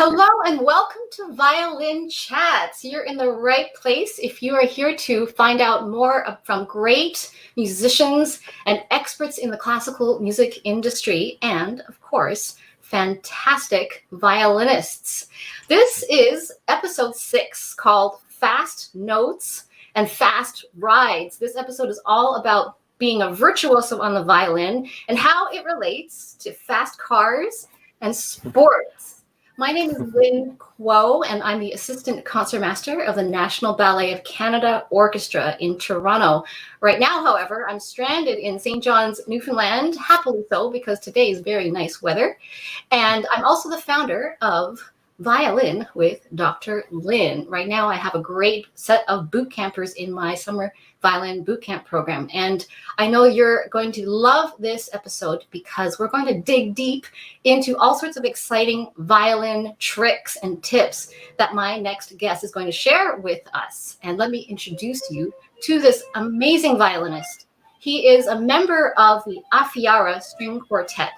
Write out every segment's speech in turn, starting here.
Hello and welcome to Violin Chats. You're in the right place if you are here to find out more from great musicians and experts in the classical music industry and, of course, fantastic violinists. This is episode 6 called Fast Notes and Fast Rides. This episode is all about being a virtuoso on the violin and how it relates to fast cars and sports. My name is Lynn and I'm the Assistant Concertmaster of the National Ballet of Canada Orchestra in Toronto. Right now, however, I'm stranded in St. John's, Newfoundland, happily so, because today is very nice weather. And I'm also the founder of Violin with Dr. Lynn. Right now, I have a great set of boot campers in my summer violin boot camp program. And I know you're going to love this episode because we're going to dig deep into all sorts of exciting violin tricks and tips that my next guest is going to share with us. And let me introduce you to this amazing violinist. He is a member of the Afiara String Quartet.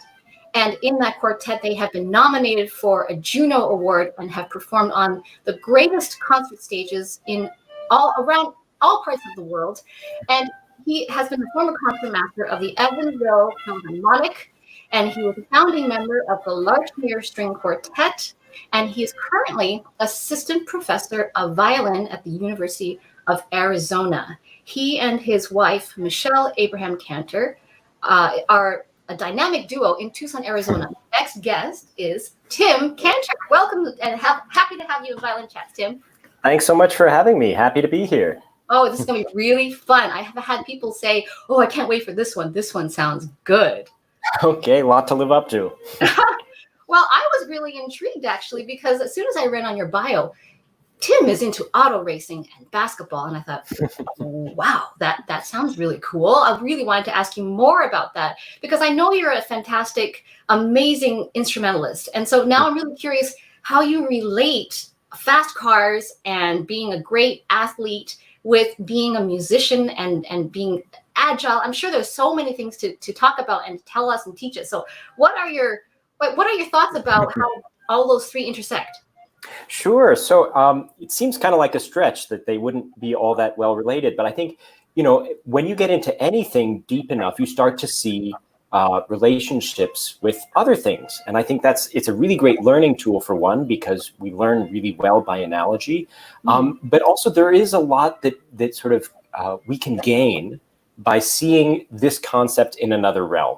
And in that quartet, they have been nominated for a Juno Award and have performed on the greatest concert stages in around all parts of the world. And he has been the former concertmaster of the Evansville Philharmonic, and he was a founding member of the Larchmere String Quartet, and he is currently assistant professor of violin at the University of Arizona. He and his wife, Michelle Abraham Kantor, are a dynamic duo in Tucson, Arizona. Next guest is Tim Kantor. Welcome and happy to have you in Violin Chats, Tim. Thanks so much for having me. Happy to be here. Oh, this is going to be really fun. I have had people say, oh, I can't wait for this one. This one sounds good. Okay, a lot to live up to. Well, I was really intrigued, actually, because as soon as I read on your bio, Tim is into auto racing and basketball. And I thought, wow, that sounds really cool. I really wanted to ask you more about that because I know you're a fantastic, amazing instrumentalist. And so now I'm really curious how you relate fast cars and being a great athlete with being a musician and being agile. I'm sure there's so many things to talk about and tell us and teach us. So what are your thoughts about how all those three intersect? Sure. So it seems kind of like a stretch that they wouldn't be all that well related. But I think, when you get into anything deep enough, you start to see relationships with other things. And I think it's a really great learning tool for one, because we learn really well by analogy. But also there is a lot that sort of we can gain by seeing this concept in another realm.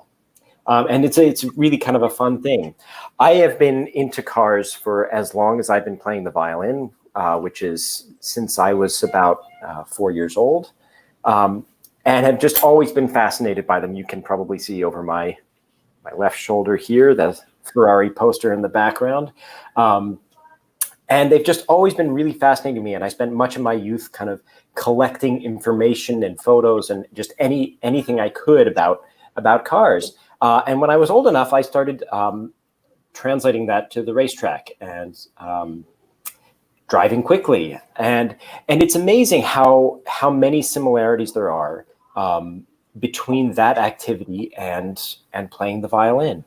And it's really kind of a fun thing. I have been into cars for as long as I've been playing the violin, which is since I was about 4 years old, and have just always been fascinated by them. You can probably see over my left shoulder here, the Ferrari poster in the background. And they've just always been really fascinating to me. And I spent much of my youth kind of collecting information and photos and just anything I could about cars. And when I was old enough, I started translating that to the racetrack and driving quickly. And it's amazing how many similarities there are between that activity and playing the violin.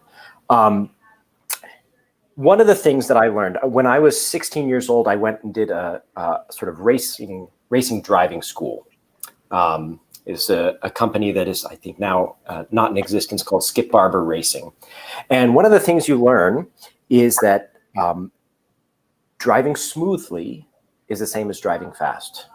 One of the things that I learned when I was 16 years old, I went and did a sort of racing driving school. Is a company that is, I think, now not in existence, called Skip Barber Racing. And one of the things you learn is that driving smoothly is the same as driving fast,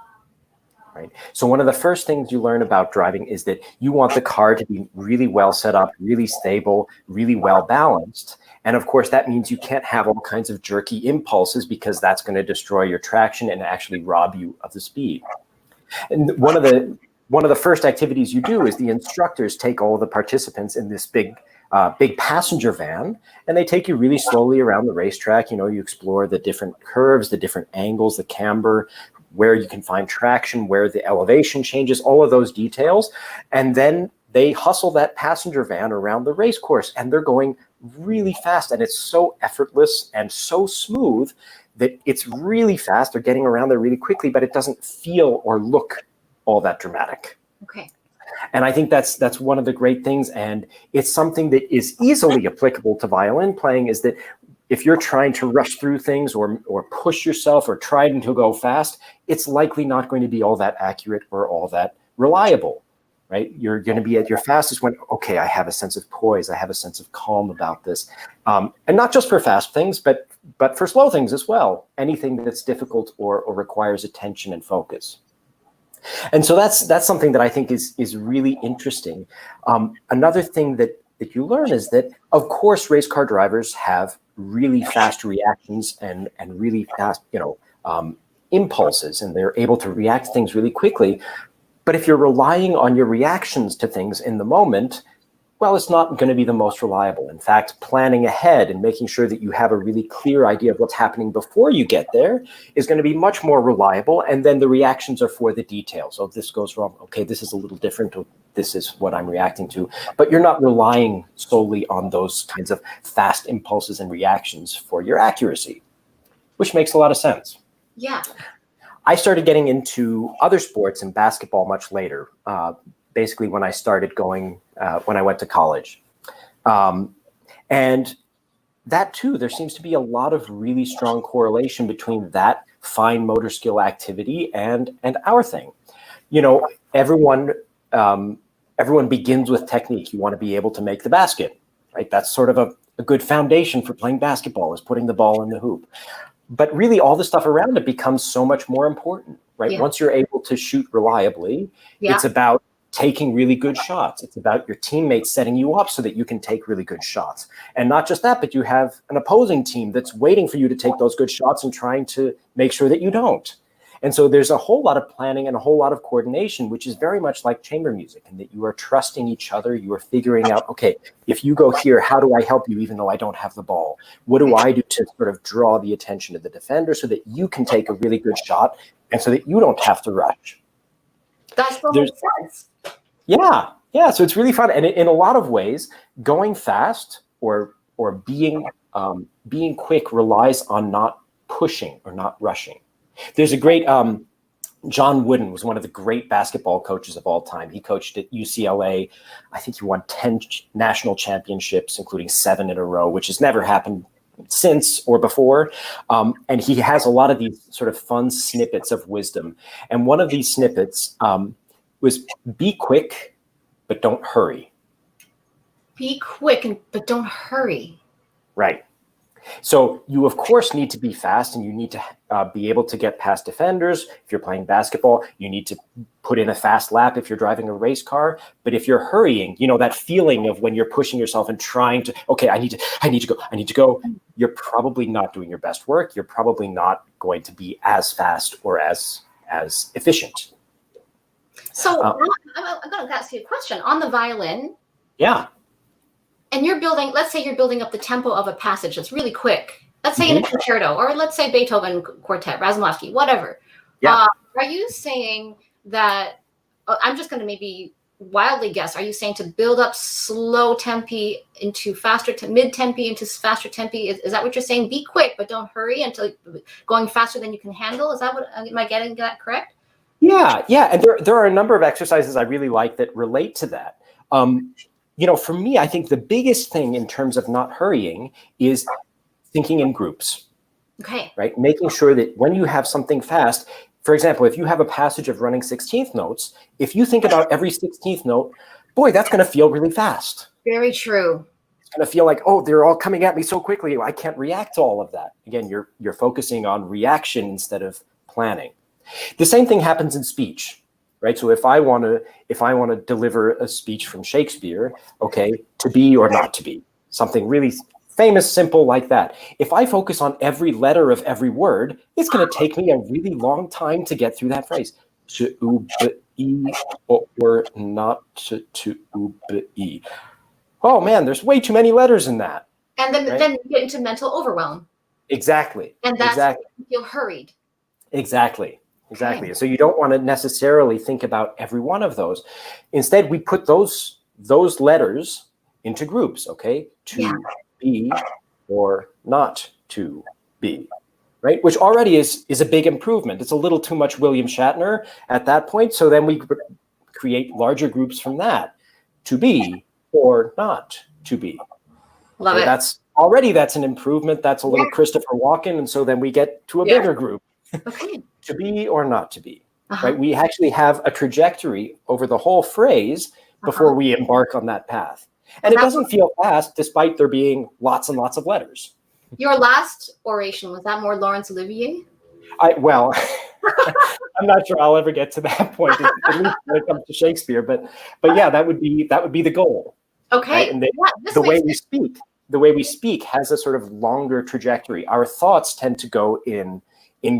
right? So one of the first things you learn about driving is that you want the car to be really well set up, really stable, really well balanced. And of course, that means you can't have all kinds of jerky impulses, because that's going to destroy your traction and actually rob you of the speed. And one of the first activities you do is the instructors take all the participants in this big passenger van, and they take you really slowly around the racetrack. You explore the different curves, the different angles, the camber, where you can find traction, where the elevation changes, all of those details. And then they hustle that passenger van around the race course, and they're going really fast. And it's so effortless and so smooth that it's really fast. They're getting around there really quickly, but it doesn't feel or look all that dramatic. Okay. And I think that's one of the great things. And it's something that is easily applicable to violin playing, is that if you're trying to rush through things or push yourself or trying to go fast, it's likely not going to be all that accurate or all that reliable, right? You're going to be at your fastest when, okay, I have a sense of poise, I have a sense of calm about this. And not just for fast things, but for slow things as well. Anything that's difficult or requires attention and focus. And so that's something that I think is really interesting. Another thing that you learn is that, of course, race car drivers have really fast reactions and really fast, impulses, and they're able to react to things really quickly. But if you're relying on your reactions to things in the moment, well, it's not going to be the most reliable. In fact, planning ahead and making sure that you have a really clear idea of what's happening before you get there is going to be much more reliable. And then the reactions are for the details. So if this goes wrong, okay, this is a little different. This is what I'm reacting to. But you're not relying solely on those kinds of fast impulses and reactions for your accuracy, which makes a lot of sense. Yeah. I started getting into other sports and basketball much later. Basically when I started going, when I went to college. And that too, there seems to be a lot of really strong correlation between that fine motor skill activity and our thing. Everyone begins with technique. You want to be able to make the basket, right? That's sort of a good foundation for playing basketball, is putting the ball in the hoop. But really all the stuff around it becomes so much more important, right? Yeah. Once you're able to shoot reliably, it's about taking really good shots. It's about your teammates setting you up so that you can take really good shots. And not just that, but you have an opposing team that's waiting for you to take those good shots and trying to make sure that you don't. And so there's a whole lot of planning and a whole lot of coordination, which is very much like chamber music, and that you are trusting each other. You are figuring out, okay, if you go here, how do I help you even though I don't have the ball? What do I do to sort of draw the attention of the defender so that you can take a really good shot and so that you don't have to rush? That's the whole sense. Yeah. So it's really fun. And in a lot of ways, going fast or being quick relies on not pushing or not rushing. There's a great, John Wooden was one of the great basketball coaches of all time. He coached at UCLA. I think he won 10 national championships, including 7 in a row, which has never happened since or before. And he has a lot of these sort of fun snippets of wisdom. And one of these snippets was be quick, but don't hurry. Be quick, but don't hurry. Right. So you, of course, need to be fast, and you need to be able to get past defenders. If you're playing basketball, you need to put in a fast lap if you're driving a race car. But if you're hurrying, that feeling of when you're pushing yourself and trying to, okay, I need to go, you're probably not doing your best work. You're probably not going to be as fast or as efficient. So I'm going to ask you a question on the violin. Yeah. And let's say you're building up the tempo of a passage that's really quick. Let's say in a concerto, or let's say Beethoven Quartet, Razumovsky, whatever. Yeah. Are you saying that, I'm just going to maybe wildly guess, are you saying to build up slow tempi into faster, mid tempi into faster tempi? Is that what you're saying? Be quick, but don't hurry until going faster than you can handle? Is that am I getting that correct? Yeah. And there are a number of exercises I really like that relate to that. For me, I think the biggest thing in terms of not hurrying is thinking in groups. Okay. Right? Making sure that when you have something fast, for example, if you have a passage of running 16th notes, if you think about every 16th note, boy, that's going to feel really fast. Very true. It's going to feel like, oh, they're all coming at me so quickly, I can't react to all of that. Again, you're focusing on reaction instead of planning. The same thing happens in speech. Right. So if I want to deliver a speech from Shakespeare, okay, to be or not to be, something really famous, simple like that. If I focus on every letter of every word, it's going to take me a really long time to get through that phrase. To be or not to be. Oh man, there's way too many letters in that. And then you get into mental overwhelm. Exactly. And that's when you feel hurried. Exactly. So you don't want to necessarily think about every one of those. Instead, we put those letters into groups, okay? To be or not to be, right? Which already is a big improvement. It's a little too much William Shatner at that point. So then we create larger groups from that. To be or not to be. Love it. already that's an improvement. That's a little Yeah. Christopher Walken. And so then we get to a Yeah. bigger group. Okay. To be or not to be, Uh-huh. right? We actually have a trajectory over the whole phrase before we embark on that path. And it doesn't feel fast, despite there being lots and lots of letters. Your last oration, was that more Laurence Olivier? Well, I'm not sure I'll ever get to that point, at least when it comes to Shakespeare. But yeah, that would be the goal. Okay. Right? And the way we speak has a sort of longer trajectory. Our thoughts tend to go in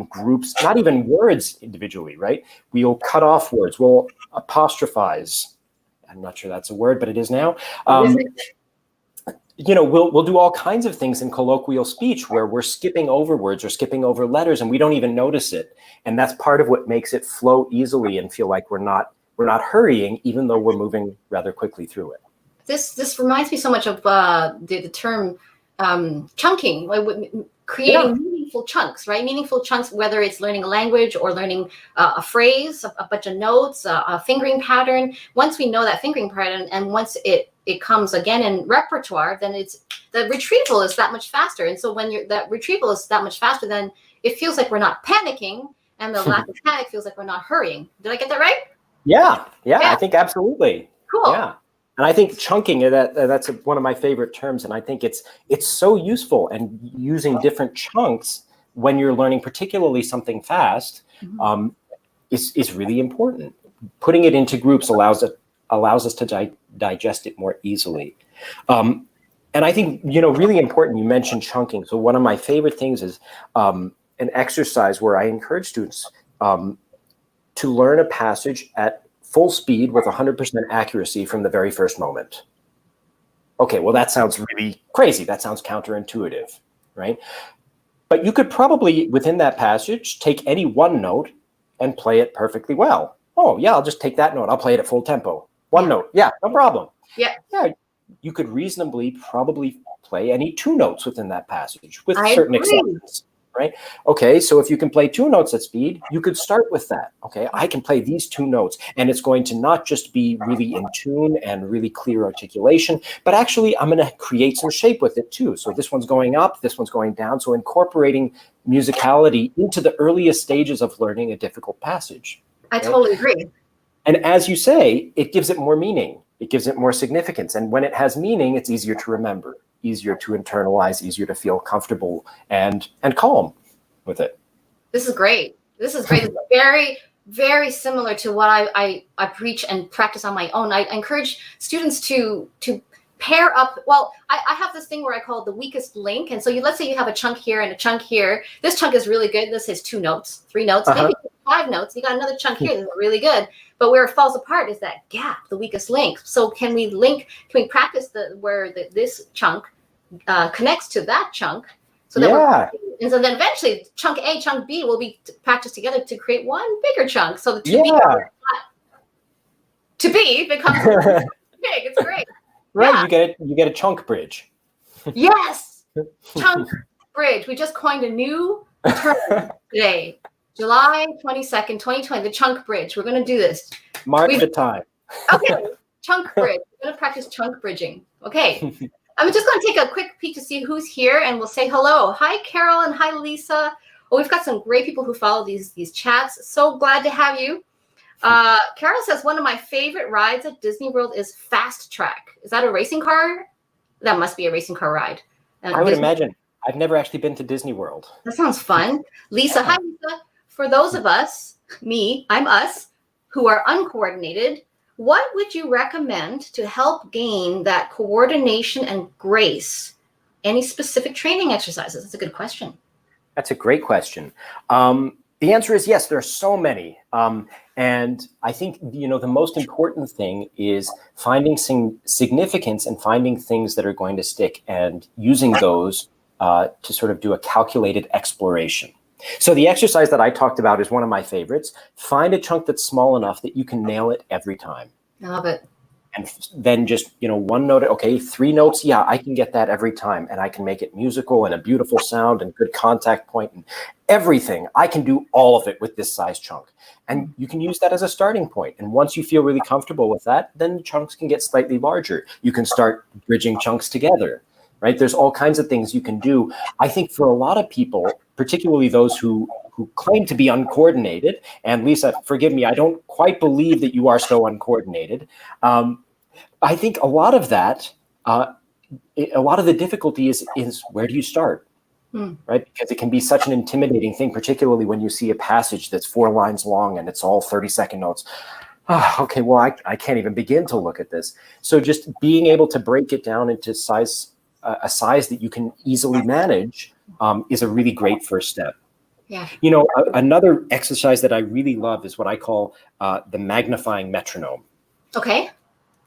groups, not even words individually, right? We'll cut off words. We'll apostrophize. I'm not sure that's a word, but it is now. We'll do all kinds of things in colloquial speech where we're skipping over words or skipping over letters, and we don't even notice it. And that's part of what makes it flow easily and feel like we're not hurrying, even though we're moving rather quickly through it. This reminds me so much of the term chunking, like creating meaningful chunks, right? Meaningful chunks, whether it's learning a language or learning a phrase, a bunch of notes, a fingering pattern. Once we know that fingering pattern, and once it comes again in repertoire, then the retrieval is that much faster. And so when that retrieval is that much faster, then it feels like we're not panicking, and the lack of panic feels like we're not hurrying. Did I get that right? Yeah, I think absolutely. Cool. Yeah. And I think chunking, that's one of my favorite terms. And I think it's so useful, and using different chunks when you're learning particularly something fast is really important. Putting it into groups allows us to digest it more easily. And I think, really important, you mentioned chunking. So one of my favorite things is an exercise where I encourage students to learn a passage at full speed with 100% accuracy from the very first moment. Okay, well, that sounds really crazy. That sounds counterintuitive, right? But you could probably, within that passage, take any one note and play it perfectly well. Oh, yeah, I'll just take that note. I'll play it at full tempo. One note. Yeah, no problem. Yeah. You could reasonably probably play any two notes within that passage with I certain agree. exceptions. Right? Okay, so if you can play two notes at speed, you could start with that. Okay, I can play these two notes, and it's going to not just be really in tune and really clear articulation, but actually I'm going to create some shape with it too. So this one's going up, this one's going down. So incorporating musicality into the earliest stages of learning a difficult passage. I totally agree. And as you say, it gives it more meaning. It gives it more significance. And when it has meaning, it's easier to remember, easier to internalize, easier to feel comfortable and calm with it. This is great. This is very, very similar to what I preach and practice on my own. I encourage students to pair up. Well, I have this thing where I call it the weakest link. And so let's say you have a chunk here and a chunk here. This chunk is really good. This is 2 notes, 3 notes, maybe 5 notes. You got another chunk here that's really good. But where it falls apart is that gap, the weakest link. So can we practice where this chunk connects to that chunk? So that and so then eventually chunk A, chunk B will be practiced together to create one bigger chunk. So the to B becomes big. It's great. Right, you get a chunk bridge. Yes, chunk bridge. We just coined a new term today. July 22nd, 2020, the chunk bridge. We're going to do this. Mark the time. Okay, chunk bridge. We're going to practice chunk bridging. Okay. I'm just going to take a quick peek to see who's here, and we'll say hello. Hi, Carol, and hi, Lisa. Oh, we've got some great people who follow these chats. So glad to have you. Carol says, one of my favorite rides at Disney World is Fast Track. Is that a racing car? That must be a racing car ride. I would imagine. I've never actually been to Disney World. That sounds fun. Lisa, hi, Lisa. For those of us, I'm us, who are uncoordinated, what would you recommend to help gain that coordination and grace? Any specific training exercises? That's a good question. That's a great question. The answer is yes, there are so many. And I think, the most important thing is finding some significance and finding things that are going to stick and using those to sort of do a calculated exploration. So the exercise that I talked about is one of my favorites. Find a chunk that's small enough that you can nail it every time. I love it. And then just, one note, okay, 3 notes, yeah, I can get that every time. And I can make it musical and a beautiful sound and good contact point and everything. I can do all of it with this size chunk. And you can use that as a starting point. And once you feel really comfortable with that, then chunks can get slightly larger. You can start bridging chunks together. right? There's all kinds of things you can do. I think for a lot of people, particularly those who claim to be uncoordinated, and Lisa, forgive me, I don't quite believe that you are so uncoordinated. I think a lot of that, a lot of the difficulty is where do you start? Right? Because it can be such an intimidating thing, particularly when you see a passage that's 4 lines long and it's all 30-second notes. Oh, okay, well, I can't even begin to look at this. So just being able to break it down into a size that you can easily manage is a really great first step. Yeah. You know, another exercise that I really love is what I call the magnifying metronome. Okay.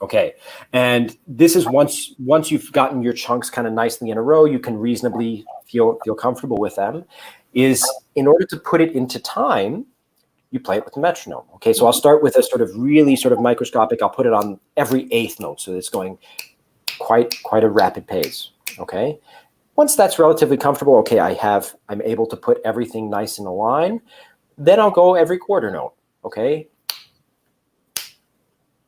Okay, and this is once you've gotten your chunks kind of nicely in a row, you can reasonably feel comfortable with them. Is in order to put it into time, you play it with the metronome. Okay, so I'll start with a sort of really sort of microscopic. I'll put it on every 8th note, so it's going quite a rapid pace. Okay, once that's relatively comfortable, okay, I'm able to put everything nice in a line. Then I'll go every quarter note. Okay.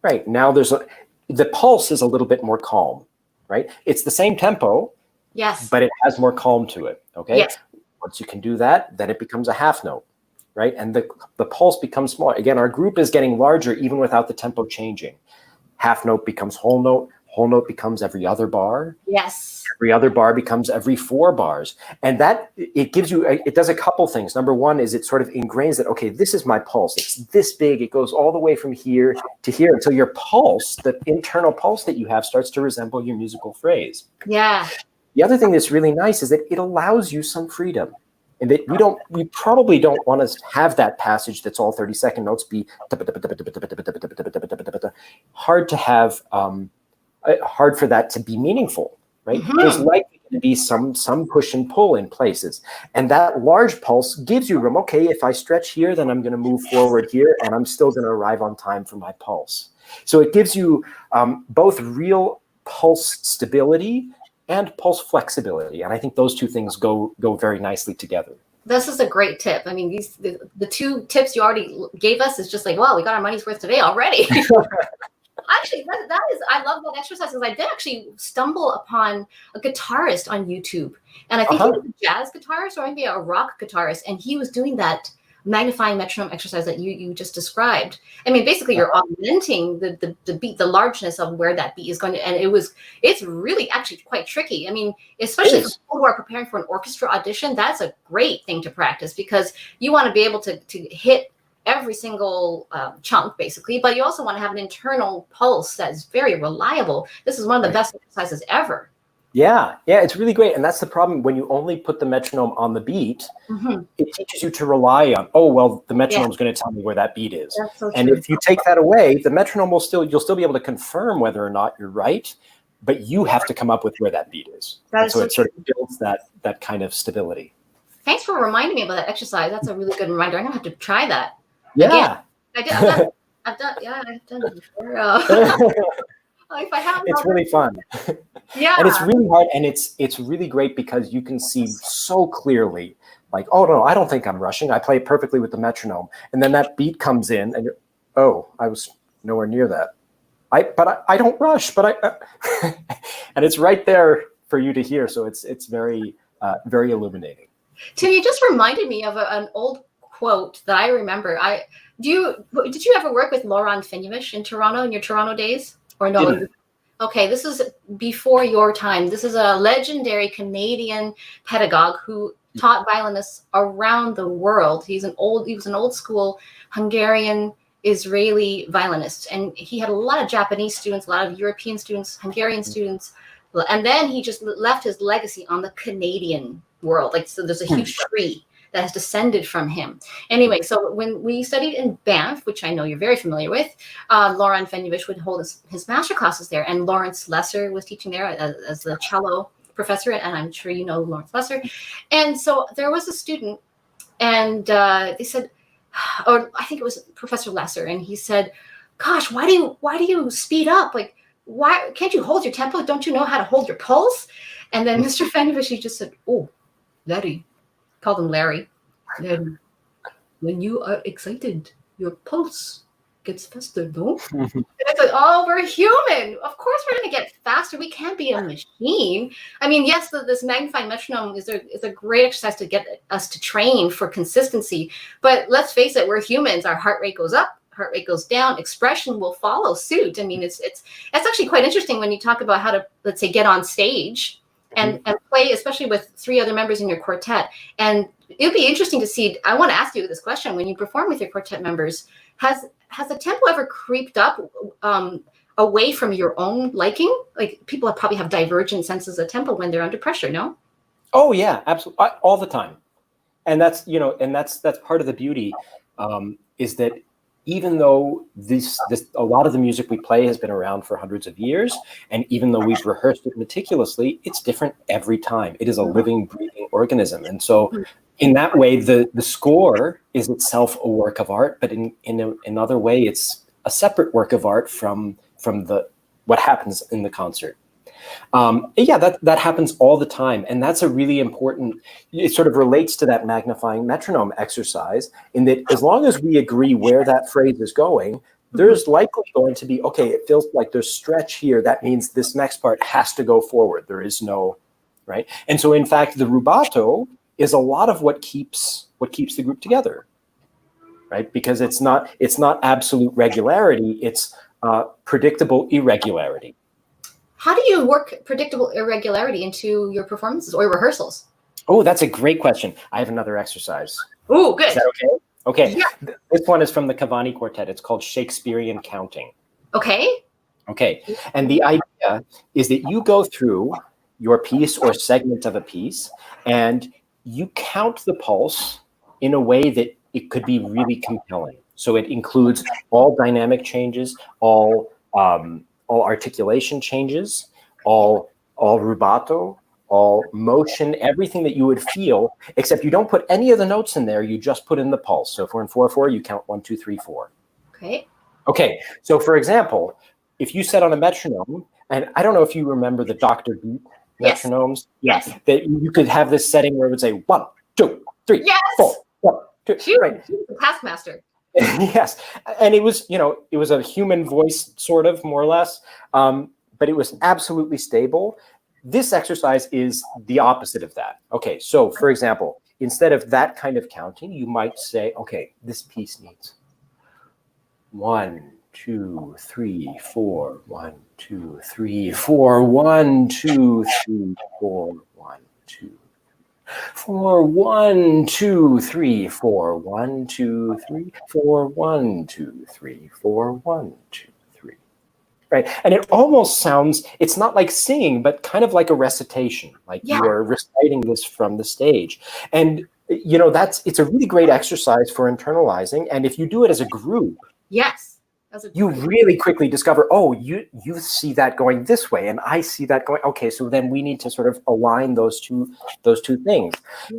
Right, now the pulse is a little bit more calm, right? It's the same tempo, yes, but it has more calm to it, okay? Yes. Once you can do that, then it becomes a half note, right? And the pulse becomes smaller. Again, our group is getting larger even without the tempo changing. Half note becomes whole note becomes every other bar. Yes. Every other bar becomes every 4 bars. And that, it gives you, it does a couple things. Number one is it sort of ingrains that, okay, this is my pulse. It's this big. It goes all the way from here to here until your pulse, the internal pulse that you have, starts to resemble your musical phrase. Yeah. The other thing that's really nice is that it allows you some freedom. And that we probably don't want to have that passage that's all 30-second notes be hard to have, hard for that to be meaningful. Right? There's likely to be some push and pull in places. And that large pulse gives you room. Okay, if I stretch here, then I'm going to move forward here, and I'm still going to arrive on time for my pulse. So it gives you both real pulse stability and pulse flexibility. And I think those two things go very nicely together. This is a great tip. I mean, the 2 tips you already gave us is just like, wow, we got our money's worth today already. Actually, that is, I love that exercise because I did actually stumble upon a guitarist on YouTube. And I think he was a jazz guitarist or maybe a rock guitarist. And he was doing that magnifying metronome exercise that you just described. I mean, basically you're augmenting the beat, the largeness of where that beat is going to, and it's really actually quite tricky. I mean, especially for people who are preparing for an orchestra audition, that's a great thing to practice because you want to be able to hit every single chunk basically, but you also want to have an internal pulse that's very reliable. This is one of the best exercises ever. Yeah, it's really great. And that's the problem when you only put the metronome on the beat, it teaches you to rely on, oh, well, the metronome's going to tell me where that beat is. That's so and true. If you take that away, the metronome you'll still be able to confirm whether or not you're right, but you have to come up with where that beat is. So it sort of builds that kind of stability. Thanks for reminding me about that exercise. That's a really good reminder. I'm gonna have to try that. Yeah. Again. I've done it before. If I haven't, it's really fun. Yeah. And it's really hard, and it's really great because you can see so clearly, like, oh no, I don't think I'm rushing. I play it perfectly with the metronome. And then that beat comes in and you're, oh, I was nowhere near that. But I don't rush, but and it's right there for you to hear. So it's very illuminating. Tim, you just reminded me of an old quote that I remember. Did you ever work with Lorand Fenyves in Toronto in your Toronto days? Or no? Didn't. Okay, this is before your time. This is a legendary Canadian pedagogue who taught violinists around the world. He was an old school Hungarian Israeli violinist, and he had a lot of Japanese students, a lot of European students, Hungarian students, and then he just left his legacy on the Canadian world. Like, so there's a huge tree that has descended from him. Anyway, so when we studied in Banff, which I know you're very familiar with, Lorand Fenyves would hold his master classes there, and Lawrence Lesser was teaching there as the cello professor, and I'm sure you know Lawrence Lesser. And so there was a student, and they said, or I think it was Professor Lesser, and he said, "Gosh, why do you speed up? Like, why can't you hold your tempo? Don't you know how to hold your pulse?" And then Mr. Fenyves, he just said, "Oh, Larry," called him Larry. "Then when you are excited, your pulse gets faster, no? And it's like, oh, we're human. Of course we're going to get faster. We can't be a machine. I mean, yes, this magnifying metronome is a great exercise to get us to train for consistency. But let's face it, we're humans. Our heart rate goes up, heart rate goes down. Expression will follow suit. I mean, it's actually quite interesting when you talk about how to, let's say, get on stage and play, especially with 3 other members in your quartet. And it'd be interesting to see. I want to ask you this question: when you perform with your quartet members, has the tempo ever creeped up away from your own liking? Like, people probably have divergent senses of tempo when they're under pressure, no? Oh yeah, absolutely, all the time. And that's that's part of the beauty, is that even though a lot of the music we play has been around for hundreds of years, and even though we've rehearsed it meticulously, it's different every time. It is a living, breathing organism. And so in that way, the score is itself a work of art, but in another way, it's a separate work of art from what happens in the concert. Yeah, that happens all the time. And that's a really important, it sort of relates to that magnifying metronome exercise, in that as long as we agree where that phrase is going, there's likely going to be, okay, it feels like there's stretch here. That means this next part has to go forward. There is no, right? And so in fact, the rubato is a lot of what keeps the group together, right? Because it's not absolute regularity, it's predictable irregularity. How do you work predictable irregularity into your performances or rehearsals? Oh, that's a great question. I have another exercise. Oh, good. Is that okay? Okay. Yeah. This one is from the Cavani Quartet. It's called Shakespearean counting. Okay. Okay. And the idea is that you go through your piece or segment of a piece, and you count the pulse in a way that it could be really compelling. So it includes all dynamic changes, all articulation changes, all rubato, all motion, everything that you would feel, except you don't put any of the notes in there, you just put in the pulse. So if we're in 4/4, you count 1, 2, 3, 4. Okay. Okay, so for example, if you set on a metronome, and I don't know if you remember the Dr. Beat metronomes. Yes. That you could have this setting where it would say 1, 2, 3, yes. 4, 1, 2. She was the taskmaster. Yes, and it was a human voice, sort of, more or less, but it was absolutely stable. This exercise is the opposite of that. Okay, so for example, instead of that kind of counting, you might say, okay, this piece needs 1, 2, 3, 4, 1, 2, 3, 4, 1, 2, 3, 4, 1, 2, 4, 1, 2, 3, 4, 1, 2, 3, 4, 1, 2, 3, 4, 1, 2, 3. Right, and it almost sounds, it's not like singing, but kind of like a recitation, like you are reciting this from the stage. And it's a really great exercise for internalizing. And if you do it as a group, you really quickly discover, oh, you see that going this way, and I see that going. Okay, so then we need to sort of align those two things.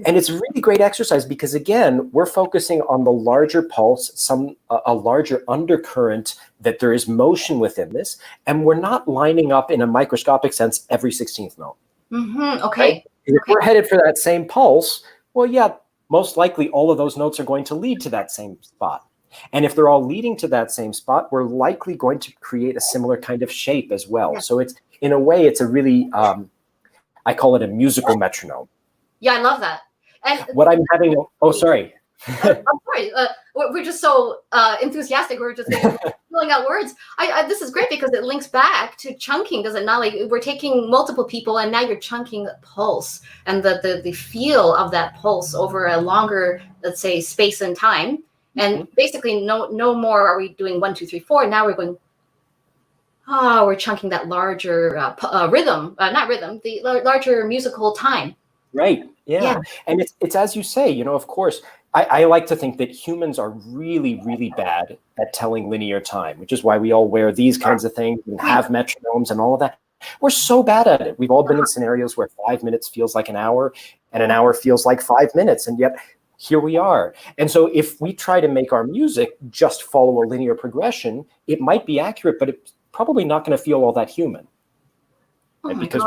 And it's a really great exercise because, again, we're focusing on the larger pulse, a larger undercurrent, that there is motion within this, and we're not lining up in a microscopic sense every 16th note. Okay. Right? If we're headed for that same pulse, well, yeah, most likely all of those notes are going to lead to that same spot. And if they're all leading to that same spot, we're likely going to create a similar kind of shape as well. Yeah. So it's, in a way, it's a really, I call it a musical metronome. Yeah, I love that. And what I'm having, oh, sorry. I'm sorry. We're just so enthusiastic. We're just filling out words. This is great because it links back to chunking, does it not? Like, we're taking multiple people, and now you're chunking the pulse and the feel of that pulse over a longer, let's say, space and time. And basically, no more are we doing 1, 2, 3, 4. Now we're going, we're chunking that larger rhythm, not rhythm, the larger musical time. Right. Yeah. And it's as you say, of course, I like to think that humans are really, really bad at telling linear time, which is why we all wear these kinds of things and have metronomes and all of that. We're so bad at it. We've all been in scenarios where 5 minutes feels like an hour and an hour feels like 5 minutes. And yet here we are. And so if we try to make our music just follow a linear progression, it might be accurate, but it's probably not going to feel all that human. Right? Because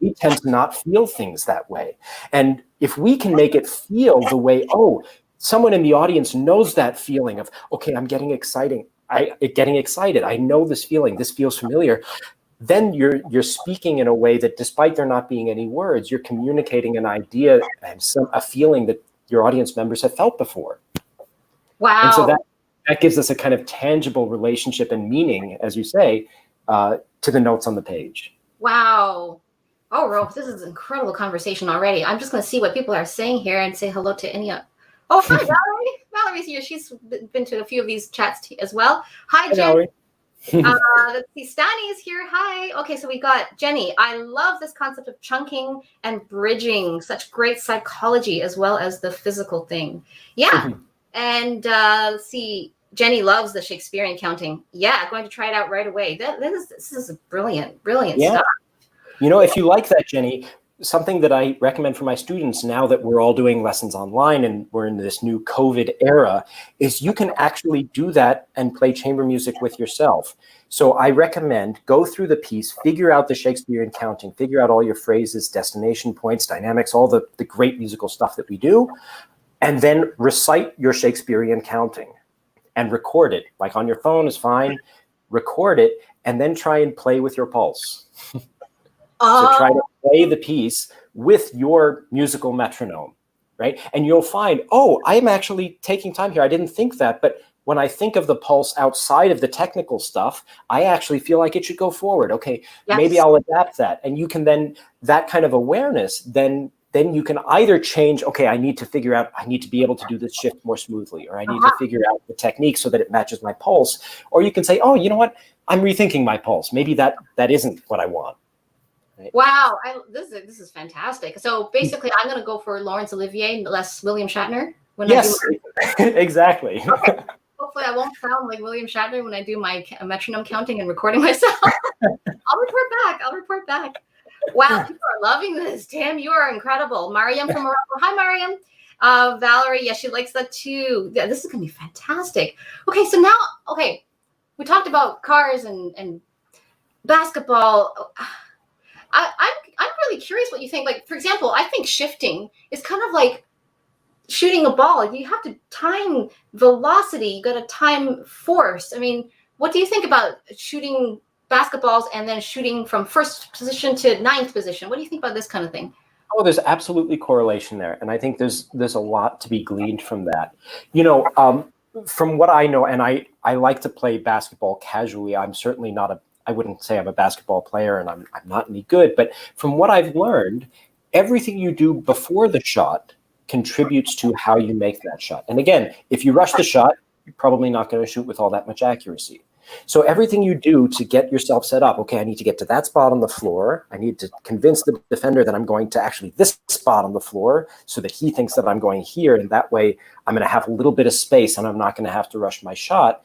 we tend to not feel things that way. And if we can make it feel the way, someone in the audience knows that feeling of, okay, I'm getting exciting. getting excited. I know this feeling. This feels familiar. Then you're speaking in a way that, despite there not being any words, you're communicating an idea and a feeling that your audience members have felt before. Wow. And so that gives us a kind of tangible relationship and meaning, as you say, to the notes on the page. Wow. Oh, Rolf, this is an incredible conversation already. I'm just going to see what people are saying here and say hello to any of. Oh, hi, Valerie. Valerie's here. She's been to a few of these chats as well. Hi, Jenny. Let's see. Stani is here. Hi. Okay, so we got Jenny. I love this concept of chunking and bridging. Such great psychology as well as the physical thing. Yeah. And let's see. Jenny loves the Shakespearean counting. Yeah, going to try it out right away. This is brilliant stuff. You know, if you like that, Jenny, something that I recommend for my students now that we're all doing lessons online and we're in this new COVID era is you can actually do that and play chamber music with yourself. So I recommend go through the piece, figure out the Shakespearean counting, figure out all your phrases, destination points, dynamics, all the great musical stuff that we do, and then recite your Shakespearean counting and record it. Like on your phone is fine, record it, and then try and play with your pulse. So try to play the piece with your musical metronome, right? And you'll find, oh, I'm actually taking time here. I didn't think that, but when I think of the pulse outside of the technical stuff, I actually feel like it should go forward. Okay, maybe I'll adapt that. And you can then, that kind of awareness, then you can either change, okay, I need to figure out, I need to be able to do this shift more smoothly, or I need to figure out the technique so that it matches my pulse. Or you can say, oh, you know what? I'm rethinking my pulse. Maybe that isn't what I want. Right? Wow, this is fantastic. So basically, I'm going to go for Laurence Olivier, less William Shatner. Yes, exactly. Okay. Hopefully, I won't sound like William Shatner when I do my metronome counting and recording myself. I'll report back. Wow, people are loving this. Tim, you are incredible. Mariam from Morocco. Hi, Mariam. Valerie, yeah, she likes that too. Yeah, this is going to be fantastic. Okay, so now, we talked about cars and basketball. I'm really curious what you think. Like, for example, I think shifting is kind of like shooting a ball. You have to time velocity. You got to time force. I mean, what do you think about shooting basketballs and then shooting from first position to ninth position? What do you think about this kind of thing? Oh, there's absolutely correlation there. And I think there's a lot to be gleaned from that. You know, from what I know, and I like to play basketball casually. I'm certainly not I wouldn't say I'm a basketball player and I'm not any good, but from what I've learned, everything you do before the shot contributes to how you make that shot. And again, if you rush the shot, you're probably not going to shoot with all that much accuracy. So everything you do to get yourself set up, okay, I need to get to that spot on the floor. I need to convince the defender that I'm going to actually this spot on the floor so that he thinks that I'm going here. And that way I'm going to have a little bit of space and I'm not going to have to rush my shot.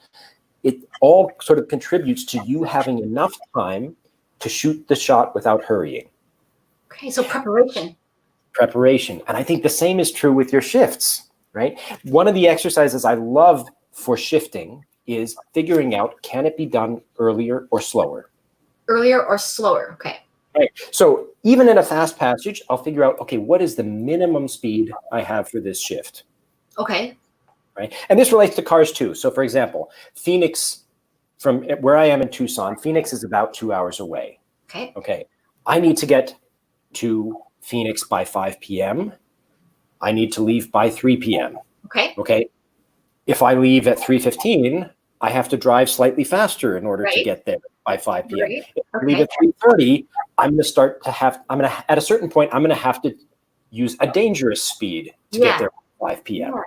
It all sort of contributes to you having enough time to shoot the shot without hurrying. Okay, so preparation. And I think the same is true with your shifts, right? One of the exercises I love for shifting is figuring out, can it be done earlier or slower? Earlier or slower, okay. Right. So even in a fast passage, I'll figure out, okay, what is the minimum speed I have for this shift? Okay. Right. And this relates to cars too. So for example, Phoenix, from where I am in Tucson, Phoenix is about 2 hours away. Okay. Okay. I need to get to Phoenix by 5 p.m. I need to leave by 3 p.m. Okay. Okay. If I leave at 3:15, I have to drive slightly faster in order to get there by 5 p.m. Right. If I leave at 3:30, at a certain point, I'm going to have to use a dangerous speed to get there by 5 p.m. Yeah.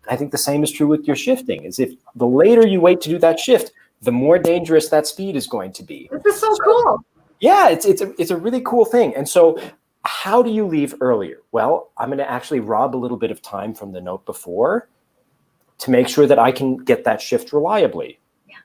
I think the same is true with your shifting, is if the later you wait to do that shift, the more dangerous that speed is going to be. This is so cool. Yeah, it's a really cool thing. And so how do you leave earlier? Well, I'm going to actually rob a little bit of time from the note before to make sure that I can get that shift reliably. Yeah.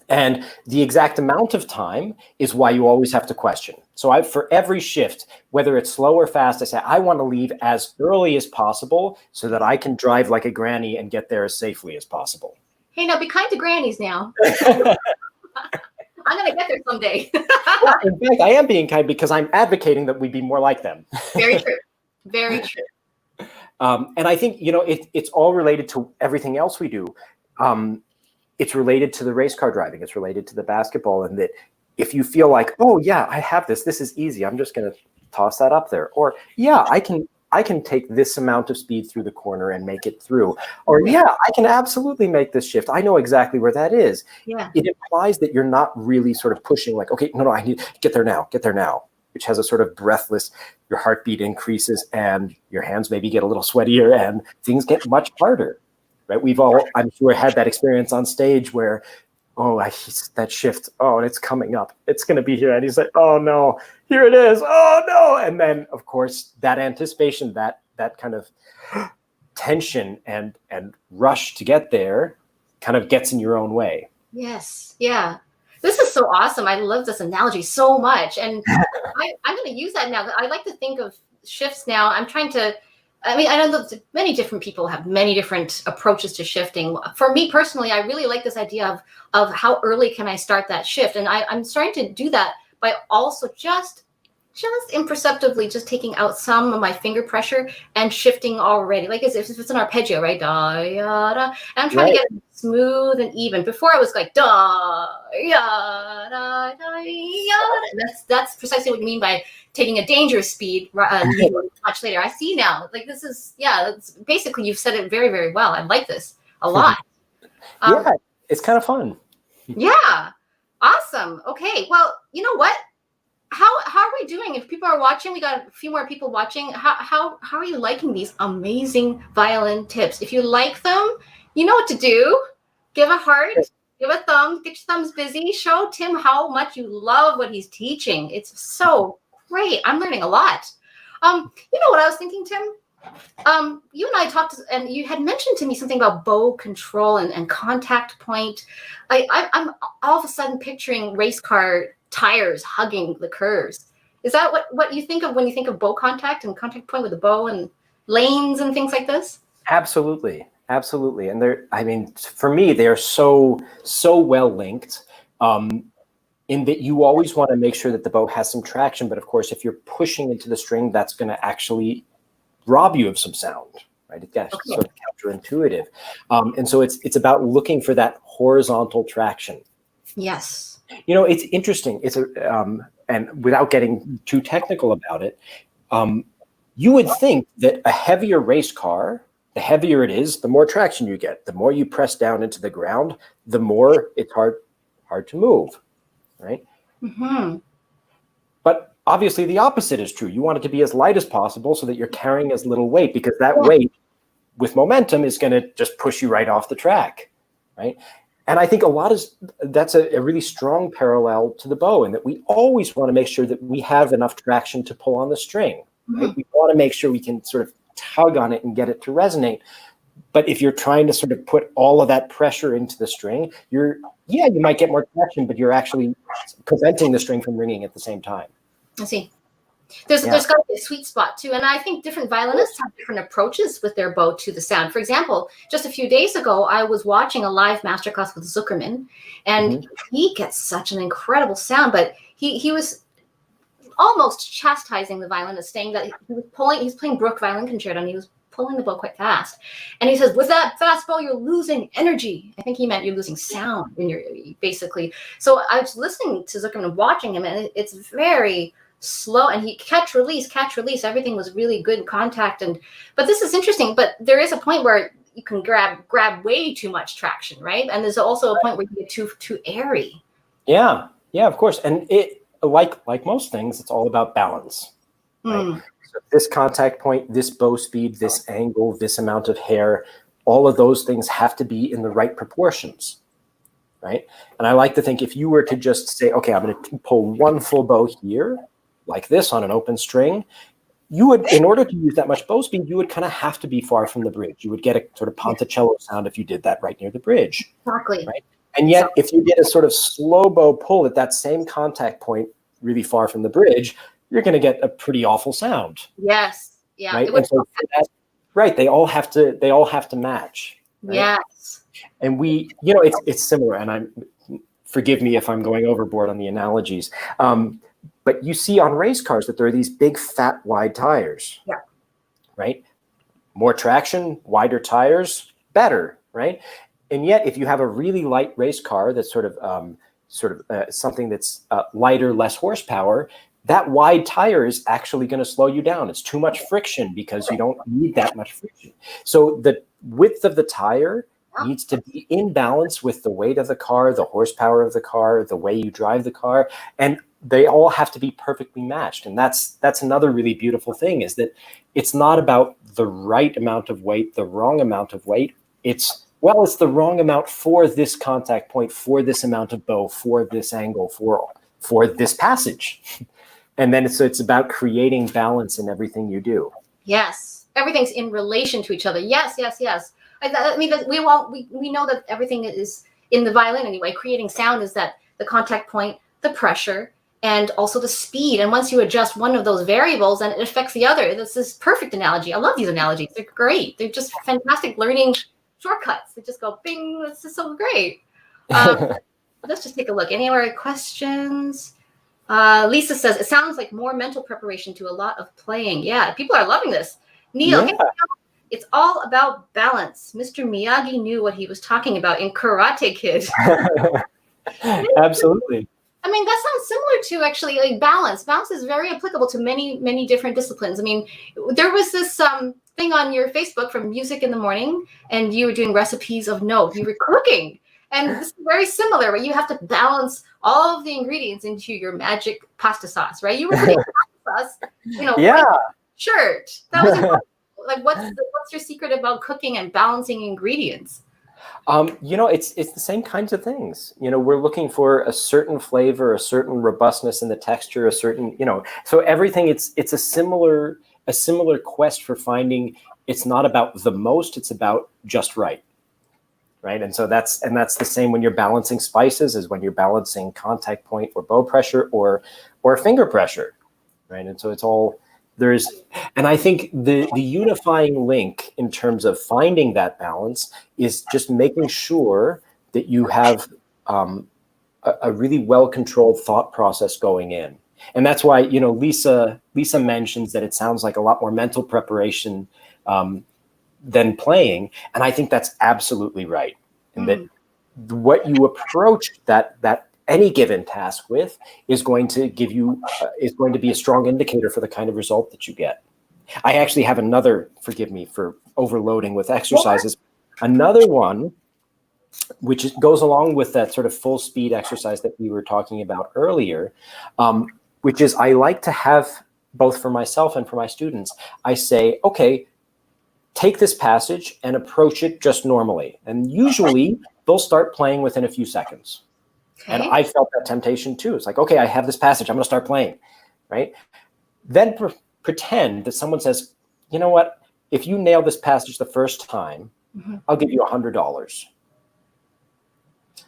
And the exact amount of time is why you always have to question. So for every shift, whether it's slow or fast, I say, I want to leave as early as possible so that I can drive like a granny and get there as safely as possible. Hey, now be kind to grannies now. I'm going to get there someday. Well, in fact, I am being kind because I'm advocating that we be more like them. Very true. Very true. And I think, it's all related to everything else we do. it's related to the race car driving. It's related to the basketball, and that if you feel like, oh yeah, I have this. This is easy. I'm just going to toss that up there. Or yeah, I can take this amount of speed through the corner and make it through. Or yeah, I can absolutely make this shift. I know exactly where that is. Yeah. It implies that you're not really sort of pushing like, okay, no, I need to get there now, which has a sort of breathless, your heartbeat increases and your hands maybe get a little sweatier and things get much harder, right? We've all, I'm sure, had that experience on stage where, oh, that shift, oh, and it's coming up. It's going to be here. And he's like, oh, no, here it is. Oh, no. And then, of course, that anticipation, that kind of tension and rush to get there kind of gets in your own way. Yes. Yeah. This is so awesome. I love this analogy so much. And I'm going to use that now. I like to think of shifts now. I know that many different people have many different approaches to shifting. For me personally, I really like this idea of how early can I start that shift? And I'm starting to do that by also just imperceptibly just taking out some of my finger pressure and shifting already. Like if it's an arpeggio, right? Da, ya, da. And I'm trying to get it smooth and even. Before I was like da, ya, da, da, ya. And that's precisely what you mean by taking a dangerous speed much later. I see now. Like this is, it's basically, you've said it very, very well. I like this a lot. It's kind of fun. Yeah. Awesome. Okay. Well, you know what? How are we doing? If people are watching, we got a few more people watching. How are you liking these amazing violin tips? If you like them, you know what to do. Give a heart, give a thumb, get your thumbs busy. Show Tim how much you love what he's teaching. It's so great. I'm learning a lot. You know what I was thinking, Tim? You and I talked, and you had mentioned to me something about bow control and contact point. I'm all of a sudden picturing race car tires hugging the curves. Is that what you think of when you think of bow contact and contact point with the bow and lanes and things like this? Absolutely. And for me, they're so well linked, in that you always want to make sure that the bow has some traction. But of course, if you're pushing into the string, that's going to actually rob you of some sound, right? It's sort of counterintuitive. And so it's about looking for that horizontal traction. Yes. You know, it's interesting. And without getting too technical about it, you would think that a heavier race car, the heavier it is, the more traction you get. The more you press down into the ground, the more it's hard to move, right? Mm-hmm. But obviously the opposite is true. You want it to be as light as possible so that you're carrying as little weight, because that weight with momentum is going to just push you right off the track, right? And I think that's a really strong parallel to the bow, in that we always want to make sure that we have enough traction to pull on the string. Right? We want to make sure we can sort of tug on it and get it to resonate. But if you're trying to sort of put all of that pressure into the string, you might get more traction, but you're actually preventing the string from ringing at the same time. I see. There's got to be a sweet spot too. And I think different violinists have different approaches with their bow to the sound. For example, just a few days ago, I was watching a live masterclass with Zuckerman, and he gets such an incredible sound, but he was almost chastising the violinist, saying that he's playing Bruch Violin Concerto, and he was pulling the bow quite fast. And he says, with that fast bow, you're losing energy. I think he meant you're losing sound when you're basically. So I was listening to Zuckerman and watching him, and it's very slow, and he catch release. Everything was really good contact. But this is interesting. But there is a point where you can grab way too much traction, right? And there's also a point where you get too airy. Yeah, of course. And it like most things, it's all about balance. Right? So this contact point, this bow speed, this angle, this amount of hair, all of those things have to be in the right proportions. Right? And I like to think, if you were to just say, okay, I'm going to pull one full bow here, like this on an open string, you would, in order to use that much bow speed, you would kind of have to be far from the bridge. You would get a sort of ponticello sound if you did that right near the bridge. Exactly. Right? And yet, if you get a sort of slow bow pull at that same contact point really far from the bridge, you're going to get a pretty awful sound. Yes. Yeah. Right. And so they all have to match. Right? Yes. And it's similar. And forgive me if I'm going overboard on the analogies. But you see on race cars that there are these big, fat, wide tires. Yeah. Right? More traction, wider tires, better, right? And yet, if you have a really light race car that's sort of something that's lighter, less horsepower, that wide tire is actually going to slow you down. It's too much friction because you don't need that much friction. So the width of the tire needs to be in balance with the weight of the car, the horsepower of the car, the way you drive the car, and they all have to be perfectly matched. And that's another really beautiful thing, is that it's not about the right amount of weight, the wrong amount of weight. It's the wrong amount for this contact point, for this amount of bow, for this angle, for this passage. And then it's about creating balance in everything you do. Yes, everything's in relation to each other. Yes, yes, yes. I mean, we know that everything is in the violin anyway. Creating sound is that the contact point, the pressure, and also the speed. And once you adjust one of those variables, then it affects the other. This is perfect analogy. I love these analogies. They're great. They're just fantastic learning shortcuts. They just go bing. This is so great. Let's just take a look. Any other questions? Lisa says, it sounds like more mental preparation to a lot of playing. Yeah, people are loving this. Neil, Yeah. hey, it's all about balance. Mr. Miyagi knew what he was talking about in Karate Kid. Absolutely. I mean, that sounds similar to actually like balance. Balance is very applicable to many, many different disciplines. I mean, there was this thing on your Facebook from Music in the Morning, and you were doing recipes of note. You were cooking. And this is very similar, where you have to balance all of the ingredients into your magic pasta sauce, right? You were putting pasta sauce, Yeah. Shirt. That was incredible. Like, what's your secret about cooking and balancing ingredients? It's the same kinds of things. We're looking for a certain flavor, a certain robustness in the texture, a certain, so everything. It's a similar quest for finding. It's not about the most; it's about just right. Right, and so that's the same when you're balancing spices as when you're balancing contact point or bow pressure or finger pressure, right? And so it's all and I think the unifying link in terms of finding that balance is just making sure that you have a really well-controlled thought process going in, and that's why Lisa mentions that it sounds like a lot more mental preparation than playing, and I think that's absolutely right. And that what you approach that any given task with is going to give you is going to be a strong indicator for the kind of result that you get. I actually have another. Forgive me for overloading with exercises. Another one, which goes along with that sort of full speed exercise that we were talking about earlier, which is I like to have both for myself and for my students. I say, okay, take this passage and approach it just normally. And usually they'll start playing within a few seconds. Okay. And I felt that temptation too. It's like, okay, I have this passage, I'm gonna start playing, right? Then pretend that someone says, you know what, if you nail this passage the first time, I'll give you $100.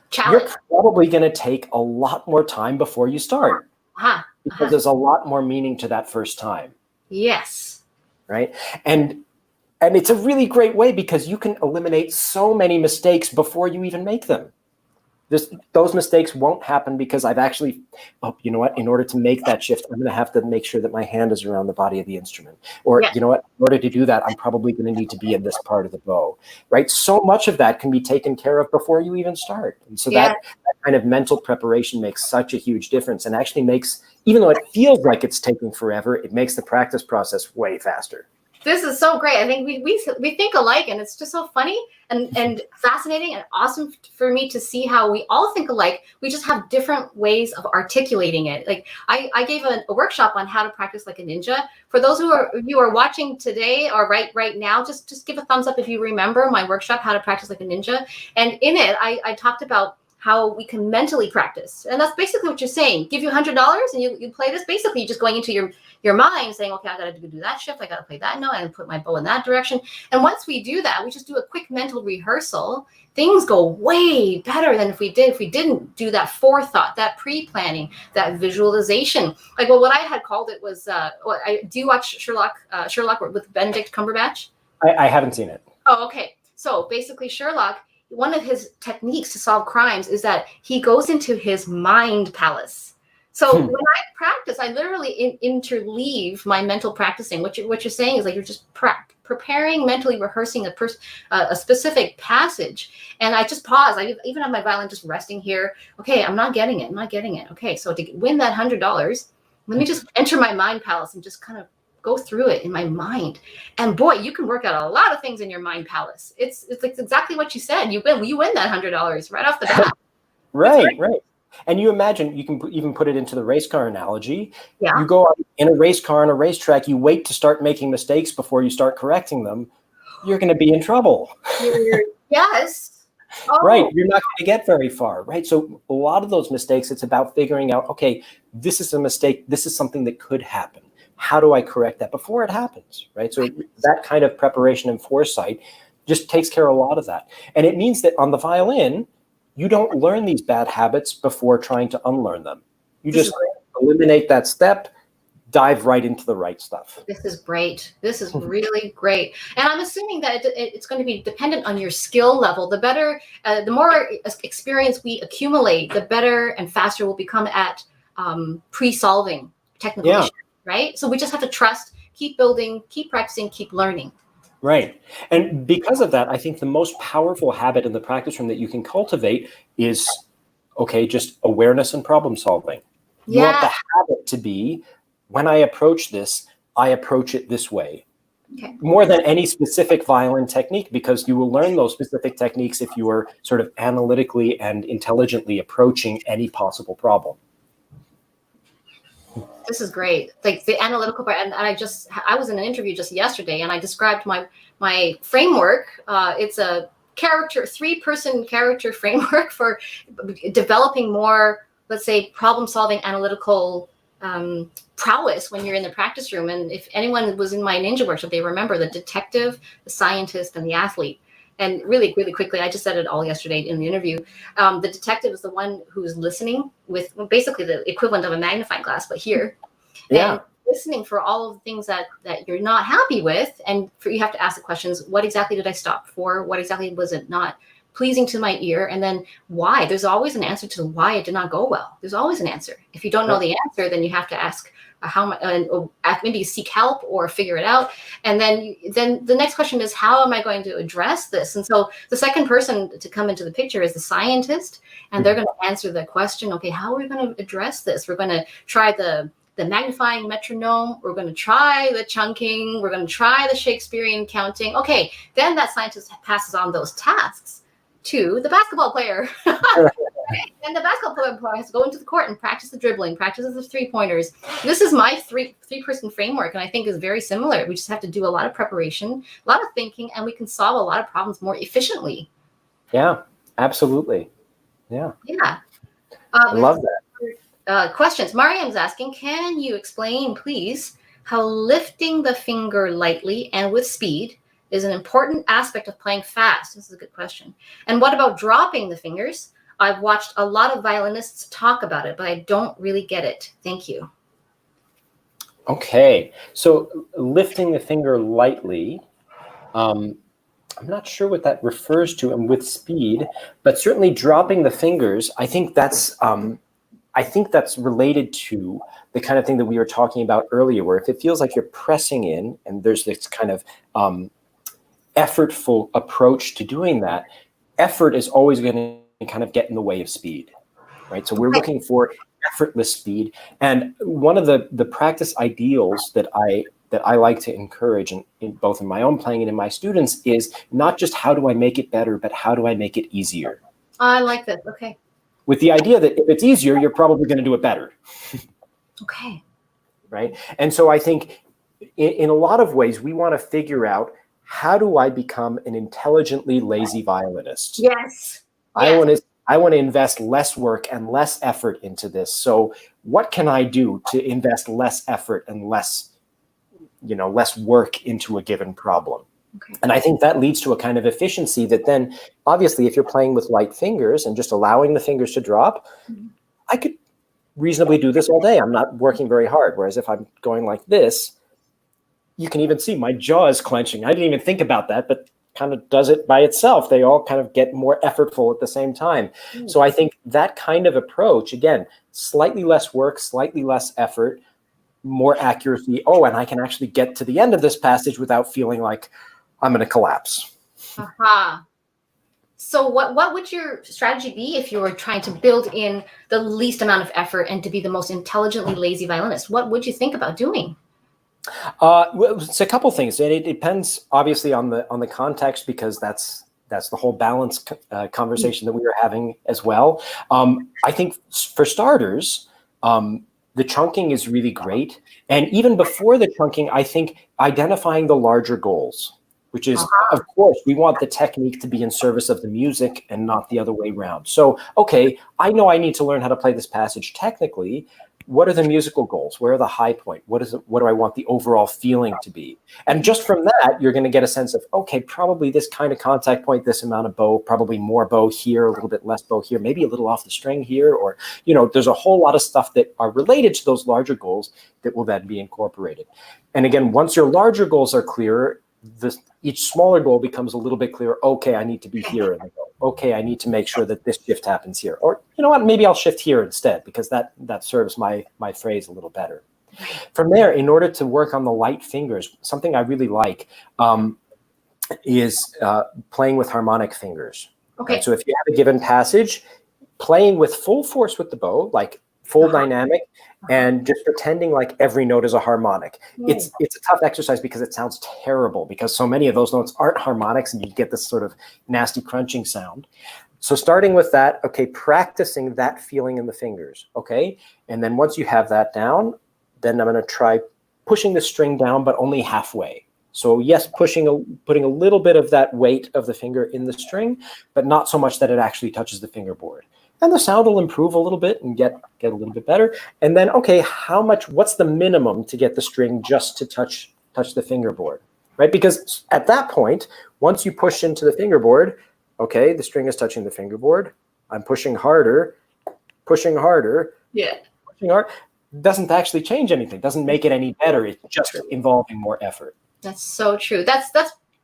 Challenge. You're probably gonna take a lot more time before you start. Because there's a lot more meaning to that first time. Yes. Right? And it's a really great way because you can eliminate so many mistakes before you even make them. Those mistakes won't happen because I've actually, you know what, in order to make that shift, I'm going to have to make sure that my hand is around the body of the instrument. Or, you know what, in order to do that, I'm probably going to need to be in this part of the bow, right? So much of that can be taken care of before you even start. And so that kind of mental preparation makes such a huge difference and actually makes, even though it feels like it's taking forever, it makes the practice process way faster. This is so great. I think we think alike, and it's just so funny and fascinating and awesome for me to see how we all think alike. We just have different ways of articulating it. Like I gave a workshop on how to practice like a ninja. For those who are watching today or right now, just give a thumbs up if you remember my workshop, How to Practice Like a Ninja. And in it, I talked about how we can mentally practice. And that's basically what you're saying. Give you $100 and you play this. Basically, you're just going into your mind saying, okay, I got to do that shift. I got to play that note and put my bow in that direction. And once we do that, we just do a quick mental rehearsal. Things go way better than if we didn't do that forethought, that pre-planning, that visualization. Like, well, what I had called it was, do you watch Sherlock with Benedict Cumberbatch? I haven't seen it. Oh, okay. So basically Sherlock, one of his techniques to solve crimes is that he goes into his mind palace. So when I practice, I literally interleave my mental practicing. What you're saying is like you're just preparing, mentally rehearsing a specific passage, and I just pause. I even have my violin just resting here. Okay, I'm not getting it. I'm not getting it. Okay, so to win that $100, let me just enter my mind palace and just kind of go through it in my mind. And boy, you can work out a lot of things in your mind palace. It's like exactly what you said. You win that $100 right off the bat. Right. And you imagine, you can even put it into the race car analogy. Yeah. You go out in a race car on a racetrack, you wait to start making mistakes before you start correcting them. You're going to be in trouble. Yes. Oh. Right. You're not going to get very far. Right. So a lot of those mistakes, it's about figuring out, okay, this is a mistake. This is something that could happen. How do I correct that before it happens? Right. So that kind of preparation and foresight just takes care of a lot of that. And it means that on the violin, you don't learn these bad habits before trying to unlearn them. You just eliminate that step, dive right into the right stuff. This is great. This is really great. And I'm assuming that it's going to be dependent on your skill level. The better, the more experience we accumulate, the better and faster we'll become at pre-solving technical issues, right? So we just have to trust, keep building, keep practicing, keep learning. Right. And because of that, I think the most powerful habit in the practice room that you can cultivate is, okay, just awareness and problem solving. You want the habit to be, when I approach this, I approach it this way. Okay. More than any specific violin technique, because you will learn those specific techniques if you are sort of analytically and intelligently approaching any possible problem. This is great. Like the analytical part, and I was in an interview just yesterday, and I described my framework. It's a three-person character framework for developing more, let's say, problem-solving analytical prowess when you're in the practice room. And if anyone was in my ninja workshop, they remember the detective, the scientist, and the athlete. And really, really quickly, I just said it all yesterday in the interview. The detective is the one who's listening with basically the equivalent of a magnifying glass, but here. Yeah. And listening for all of the things that you're not happy with. And you have to ask the questions, what exactly did I stop for? What exactly was it not pleasing to my ear? And then why? There's always an answer to why it did not go well. There's always an answer. If you don't know the answer, then you have to ask maybe seek help or figure it out. And then the next question is, how am I going to address this? And so the second person to come into the picture is the scientist, and they're going to answer the question, okay, how are we going to address this? We're going to try the magnifying metronome. We're going to try the chunking. We're going to try the Shakespearean counting. Okay, then that scientist passes on those tasks to the basketball player. And the basketball player has to go into the court and practice the dribbling, practice the three-pointers. This is my three-person framework, and I think is very similar. We just have to do a lot of preparation, a lot of thinking, and we can solve a lot of problems more efficiently. Yeah, absolutely. Yeah. Yeah. I love that. Questions. Mariam's asking, can you explain, please, how lifting the finger lightly and with speed is an important aspect of playing fast? This is a good question. And what about dropping the fingers? I've watched a lot of violinists talk about it, but I don't really get it. Thank you. Okay. So lifting the finger lightly, I'm not sure what that refers to, and with speed, but certainly dropping the fingers, I think that's related to the kind of thing that we were talking about earlier, where if it feels like you're pressing in and there's this kind of effortful approach to doing that, effort is always going to kind of get in the way of speed, right? So we're looking for effortless speed. And one of the practice ideals that I like to encourage in both in my own playing and in my students is not just how do I make it better, but how do I make it easier? I like this. Okay. With the idea that if it's easier, you're probably going to do it better. Okay. Right. And so I think in a lot of ways, we want to figure out, how do I become an intelligently lazy violinist? Yes. I want to invest less work and less effort into this. So what can I do to invest less effort and less work into a given problem? Okay. And I think that leads to a kind of efficiency that then, obviously, if you're playing with light fingers and just allowing the fingers to drop, I could reasonably do this all day. I'm not working very hard. Whereas if I'm going like this, you can even see my jaw is clenching. I didn't even think about that, but kind of does it by itself. They all kind of get more effortful at the same time. So I think that kind of approach, again, slightly less work, slightly less effort, more accuracy. Oh, and I can actually get to the end of this passage without feeling like I'm going to collapse. Aha. So what would your strategy be if you were trying to build in the least amount of effort and to be the most intelligently lazy violinist? What would you think about doing? Well, it's a couple things, and it depends obviously on the context, because that's the whole balance conversation that we were having as well. I think for starters, the chunking is really great, and even before the chunking, I think identifying the larger goals, which is, of course, we want the technique to be in service of the music and not the other way around. So, okay, I know I need to learn how to play this passage technically. What are the musical goals? Where are the high point? What do I want the overall feeling to be? And just from that, you're going to get a sense of, okay, probably this kind of contact point, this amount of bow, probably more bow here, a little bit less bow here, maybe a little off the string here, or, there's a whole lot of stuff that are related to those larger goals that will then be incorporated. And again, once your larger goals are clearer, each smaller goal becomes a little bit clearer. Okay, I need to be here in the goal. Okay, I need to make sure that this shift happens here. Or, you know what, maybe I'll shift here instead, because that serves my phrase a little better. From there, in order to work on the light fingers, something I really like is playing with harmonic fingers. Okay. Right? So if you have a given passage, playing with full force with the bow, like full dynamic, and just pretending like every note is a harmonic. It's a tough exercise because it sounds terrible, because so many of those notes aren't harmonics and you get this sort of nasty crunching sound. So starting with that, okay, practicing that feeling in the fingers, okay? And then once you have that down, then I'm going to try pushing the string down, but only halfway. So yes, putting a little bit of that weight of the finger in the string, but not so much that it actually touches the fingerboard. And the sound will improve a little bit and get a little bit better. And then, okay, what's the minimum to get the string just to touch the fingerboard, right? Because at that point, once you push into the fingerboard, okay, the string is touching the fingerboard. I'm pushing harder. Yeah. Pushing hard. Doesn't actually change anything. Doesn't make it any better. It's just involving more effort. That's so true. That's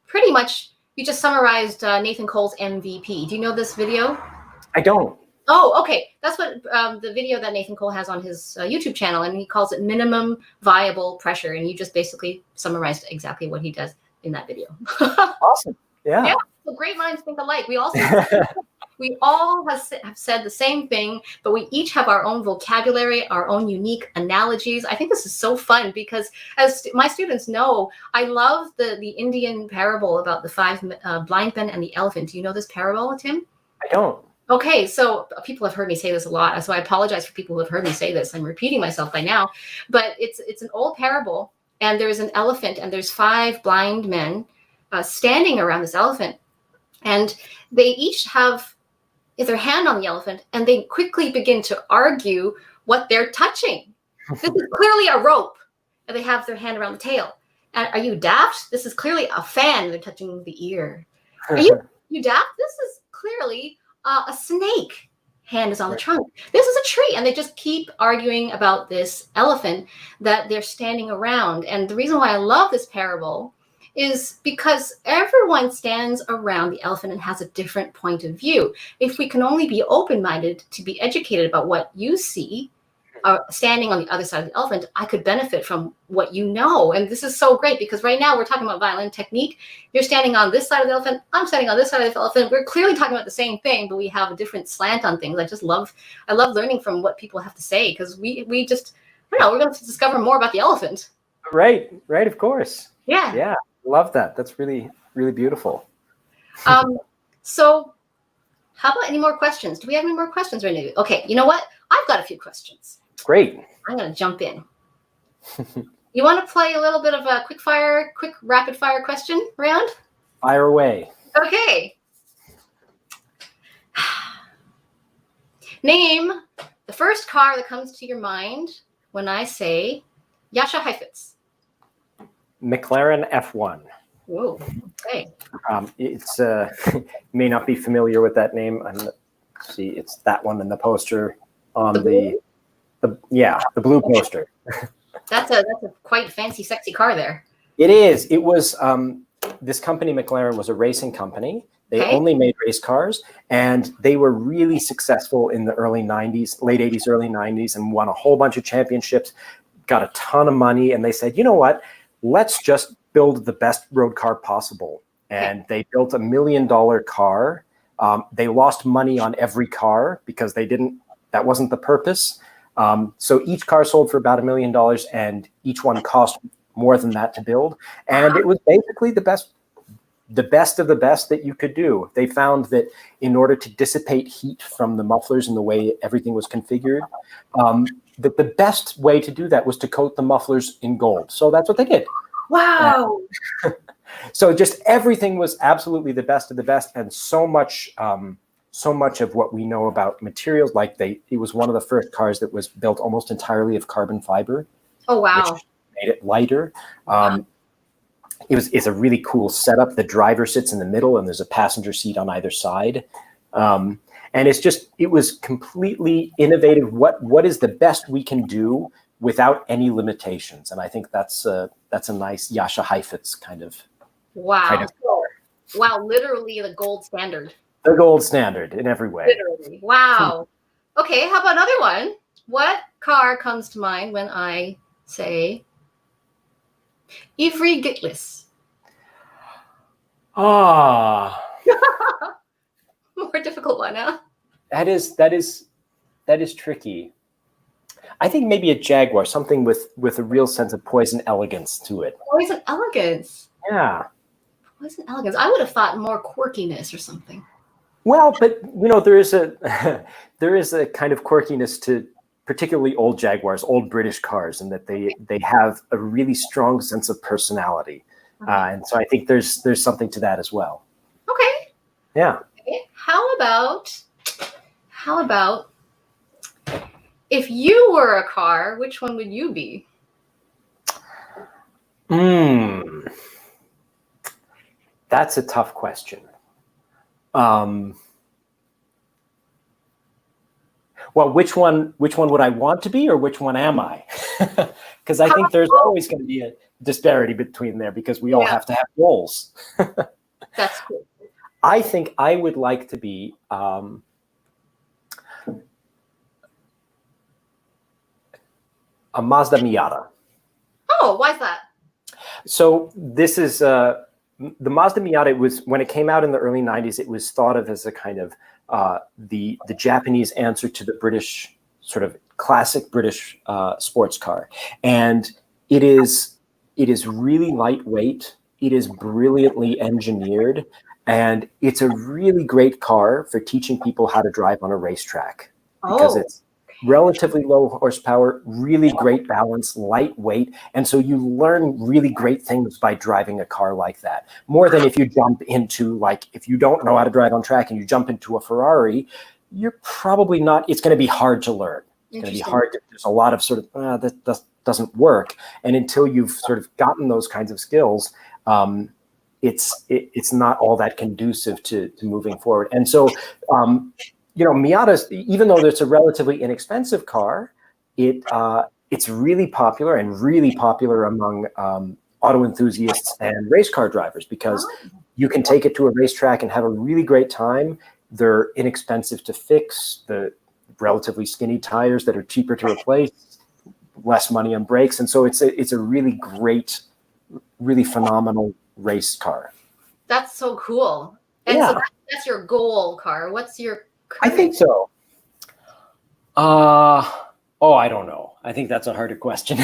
pretty much, you just summarized Nathan Cole's MVP. Do you know this video? I don't. Oh, okay. That's what the video that Nathan Cole has on his YouTube channel, and he calls it minimum viable pressure. And you just basically summarized exactly what he does in that video. Awesome. Yeah. Yeah. So great minds think alike. We all have said the same thing, but we each have our own vocabulary, our own unique analogies. I think this is so fun because, as my students know, I love the Indian parable about the 5 blind men and the elephant. Do you know this parable, Tim? I don't. Okay, so people have heard me say this a lot, so I apologize for people who have heard me say this. I'm repeating myself by now, but it's an old parable, and there's an elephant, and there's 5 blind men standing around this elephant, and they each have their hand on the elephant, and they quickly begin to argue what they're touching. This is clearly a rope, and they have their hand around the tail. And are you daft? This is clearly a fan. They're touching the ear. Are you daft? This is clearly a snake. Hand is on the trunk. This is a tree. And they just keep arguing about this elephant that they're standing around. And the reason why I love this parable is because everyone stands around the elephant and has a different point of view. If we can only be open-minded to be educated about what you see standing on the other side of the elephant, I could benefit from what you know. And this is so great because right now we're talking about violin technique. You're standing on this side of the elephant. I'm standing on this side of the elephant. We're clearly talking about the same thing, but we have a different slant on things. I love learning from what people have to say because we just, I don't know, we're going to discover more about the elephant. Right, of course. Yeah. Yeah, love that. That's really, really beautiful. So how about any more questions? Do we have any more questions right now? Okay, you know what? I've got a few questions. Great. I'm going to jump in. You want to play a little bit of a quick rapid fire question round? Fire away. Okay. Name the first car that comes to your mind when I say Jascha Heifetz. McLaren F1. Whoa. Okay. It's you may not be familiar with that name. See, it's that one in the poster on the blue poster. That's a quite fancy, sexy car there. It is. It was this company, McLaren, was a racing company. They only made race cars, and they were really successful in the early 90s, late 80s, early 90s, and won a whole bunch of championships. got a ton of money, and they said, you know what, let's just build the best road car possible. And they built $1 million car. They lost money on every car because that wasn't the purpose. So each car sold for about $1 million, and each one cost more than that to build. And it was basically the best of the best that you could do. They found that in order to dissipate heat from the mufflers and the way everything was configured, that the best way to do that was to coat the mufflers in gold. So that's what they did. Wow. So just everything was absolutely the best of the best, and so much of what we know about materials, like it was one of the first cars that was built almost entirely of carbon fiber. Oh, wow. Which made it lighter. It's a really cool setup. The driver sits in the middle, and there's a passenger seat on either side. And it was completely innovative. What is the best we can do without any limitations? And I think that's a nice Jascha Heifetz kind of. Wow. Wow, literally the gold standard. The gold standard in every way. Literally. Wow. Okay, how about another one? What car comes to mind when I say irregularity? More difficult one, huh? That is tricky. I think maybe a Jaguar, something with a real sense of poise and elegance to it. Poise and elegance. Yeah. Poise and elegance. I would have thought more quirkiness or something. Well, but there is a kind of quirkiness to particularly old Jaguars, old British cars, and that they have a really strong sense of personality. And so I think there's something to that as well. Okay. Yeah. Okay. How about if you were a car, which one would you be? That's a tough question. Well, which one would I want to be, or which one am I? Because I think there's always going to be a disparity between there, because we all have to have goals. That's cool. I think I would like to be a Mazda Miata. Oh, why is that? So this is the Mazda Miata. It was, when it came out in the early 90s, it was thought of as a kind of the Japanese answer to the British, sort of classic British sports car. And it is really lightweight. It is brilliantly engineered, and it's a really great car for teaching people how to drive on a racetrack, because it's relatively low horsepower, really great balance, lightweight. And so you learn really great things by driving a car like that, more than if you jump into, like, if you don't know how to drive on track and you jump into a Ferrari, you're probably not, it's going to be hard to learn. It's going to be hard. There's a lot of sort of, that doesn't work. And until you've sort of gotten those kinds of skills, it's not all that conducive to moving forward. And so, Miata, even though it's a relatively inexpensive car, it's really popular, and really popular among auto enthusiasts and race car drivers, because you can take it to a racetrack and have a really great time. They're inexpensive to fix, the relatively skinny tires that are cheaper to replace, less money on brakes. And so it's a really great, really phenomenal race car. That's so cool. And so that's your goal car. What's your current? I think so. I don't know. I think that's a harder question.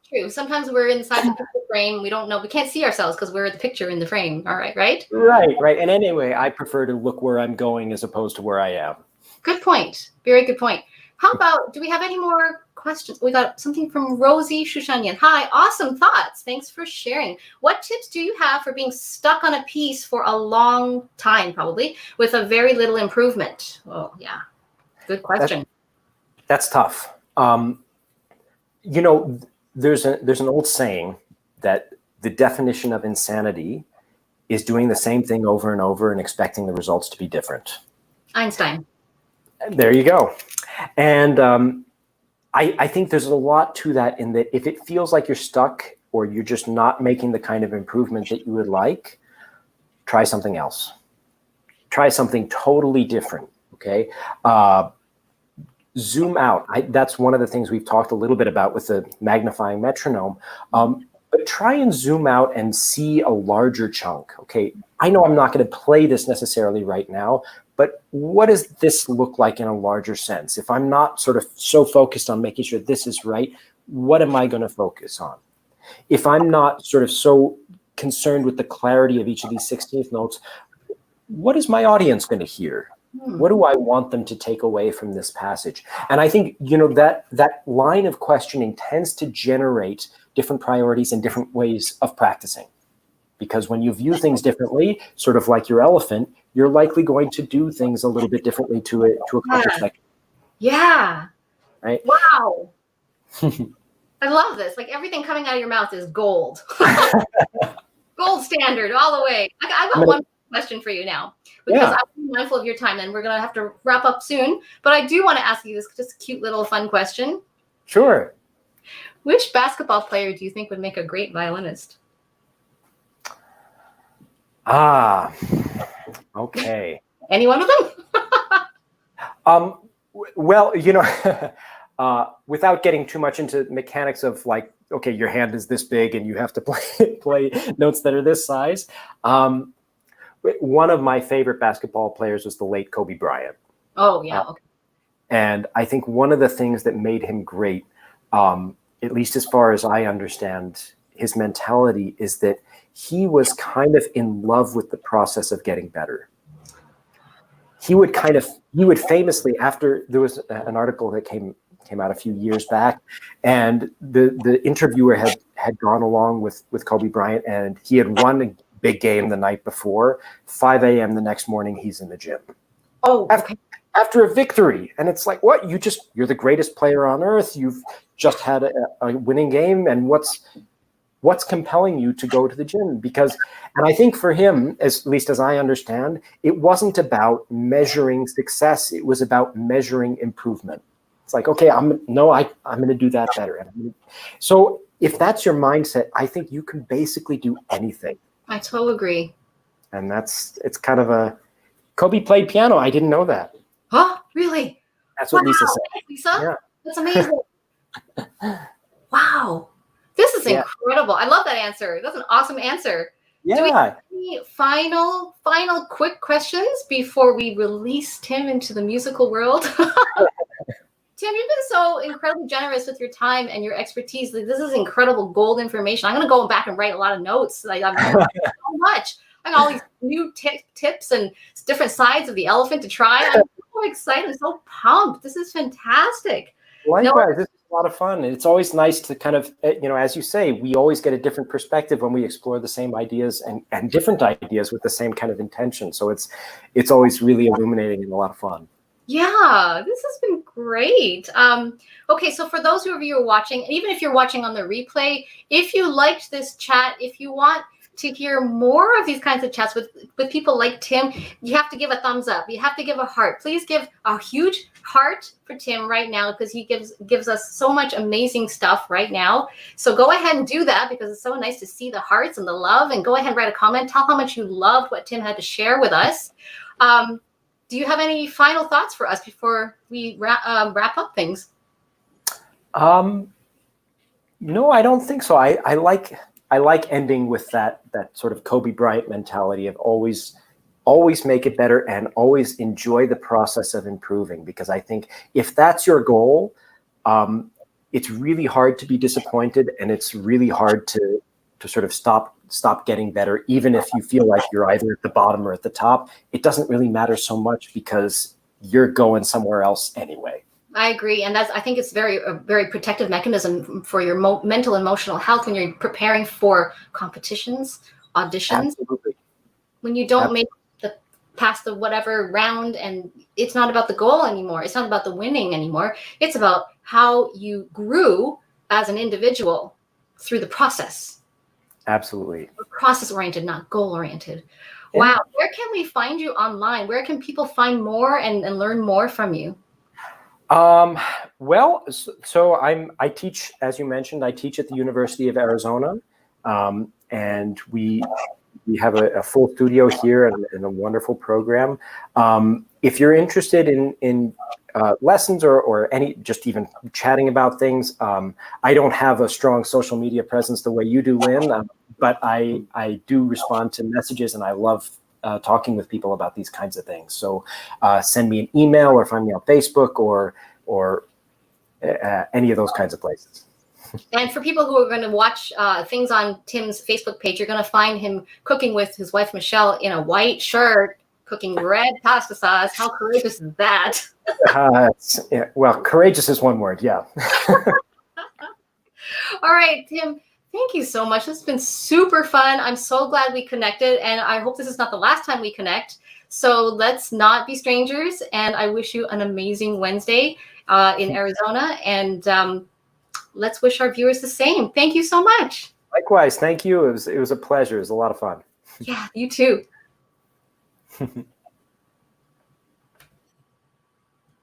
True. Sometimes we're inside the picture frame. We don't know. We can't see ourselves because we're the picture in the frame. All right, right? Right. And anyway, I prefer to look where I'm going as opposed to where I am. Good point. Very good point. How about, do we have any more questions? We got something from Rosie Shushanyan. Hi, awesome thoughts. Thanks for sharing. What tips do you have for being stuck on a piece for a long time, probably, with a very little improvement? Oh, yeah. Good question. That's tough. There's an old saying that the definition of insanity is doing the same thing over and over and expecting the results to be different. Einstein. There you go. And I think there's a lot to that, in that if it feels like you're stuck, or you're just not making the kind of improvement that you would like, try something else. Try something totally different, okay? zoom out. That's one of the things we've talked a little bit about with the magnifying metronome. But try and zoom out and see a larger chunk. Okay, I know I'm not going to play this necessarily right now, but what does this look like in a larger sense? If I'm not sort of so focused on making sure this is right, what am I going to focus on? If I'm not sort of so concerned with the clarity of each of these 16th notes, what is my audience going to hear? What do I want them to take away from this passage? And I think, that line of questioning tends to generate different priorities and different ways of practicing. Because when you view things differently, sort of like your elephant, you're likely going to do things a little bit differently to accomplish that. Yeah. Right? Wow. I love this. Like everything coming out of your mouth is gold. Gold standard all the way. I've got one question for you now, because I'm mindful of your time and we're going to have to wrap up soon. But I do want to ask you this just cute little fun question. Sure. Which basketball player do you think would make a great violinist? Okay. Any one of them? Well, without getting too much into mechanics of like, okay, your hand is this big and you have to play notes that are this size. One of my favorite basketball players was the late Kobe Bryant. Oh, yeah. Okay. And I think one of the things that made him great, at least as far as I understand his mentality, is that he was kind of in love with the process of getting better. He would famously, after there was an article that came out a few years back, and the interviewer had gone along with Kobe Bryant, and he had won a big game the night before. 5 a.m. the next morning, he's in the gym. Oh, okay. After a victory. And it's like, what? You're the greatest player on earth. You've just had a winning game. And what's compelling you to go to the gym? And I think for him, at least as I understand, it wasn't about measuring success. It was about measuring improvement. It's like, okay, I'm going to do that better. So if that's your mindset, I think you can basically do anything. I totally agree. And it's kind of Kobe played piano. I didn't know that. Huh? Really? That's what Lisa said. Lisa? Yeah. That's amazing. Wow. This is incredible. I love that answer. That's an awesome answer. Yeah. Do we have any final quick questions before we release Tim into the musical world? Tim, you've been so incredibly generous with your time and your expertise. This is incredible gold information. I'm going to go back and write a lot of notes. I've learned so much. I got all these new tips and different sides of the elephant to try. I'm so excited. I'm so pumped. This is fantastic. Likewise, this is a lot of fun. It's always nice to kind of, as you say, we always get a different perspective when we explore the same ideas and different ideas with the same kind of intention. So it's always really illuminating and a lot of fun. Yeah, this has been great. Okay, so for those of you who are watching, even if you're watching on the replay, if you liked this chat, if you want to hear more of these kinds of chats with people like Tim, you have to give a thumbs up. You have to give a heart. Please give a huge heart for Tim right now, because he gives us so much amazing stuff right now. So go ahead and do that, because it's so nice to see the hearts and the love. And go ahead and write a comment. Tell how much you loved what Tim had to share with us. Do you have any final thoughts for us before we wrap up things? No, I don't think so. I like ending with that sort of Kobe Bryant mentality of always make it better and always enjoy the process of improving. Because I think if that's your goal, it's really hard to be disappointed, and it's really hard to sort of stop getting better, even if you feel like you're either at the bottom or at the top. It doesn't really matter so much, because you're going somewhere else anyway. I agree, and I think it's a very protective mechanism for your mental and emotional health when you're preparing for competitions, auditions. Absolutely. When you don't make past the whatever round, and it's not about the goal anymore. It's not about the winning anymore. It's about how you grew as an individual through the process. Absolutely. Process-oriented, not goal-oriented. Yeah. Wow. Where can we find you online? Where can people find more and learn more from you? Well, so I teach, as you mentioned, I teach at the University of Arizona, and we have a full studio here and a wonderful program. if you're interested in lessons or any, just even chatting about things, I don't have a strong social media presence the way you do, Lynn, but I do respond to messages, and I love talking with people about these kinds of things. So send me an email or find me on Facebook or any of those kinds of places. And for people who are going to watch things on Tim's Facebook page, you're going to find him cooking with his wife, Michelle, in a white shirt, cooking red pasta sauce. How courageous is that? Yeah, well, courageous is one word, yeah. All right, Tim, thank you so much. This has been super fun. I'm so glad we connected, and I hope this is not the last time we connect. So let's not be strangers, and I wish you an amazing Wednesday in Arizona, and let's wish our viewers the same. Thank you so much. Likewise, thank you. It was a pleasure. It was a lot of fun. Yeah, you too.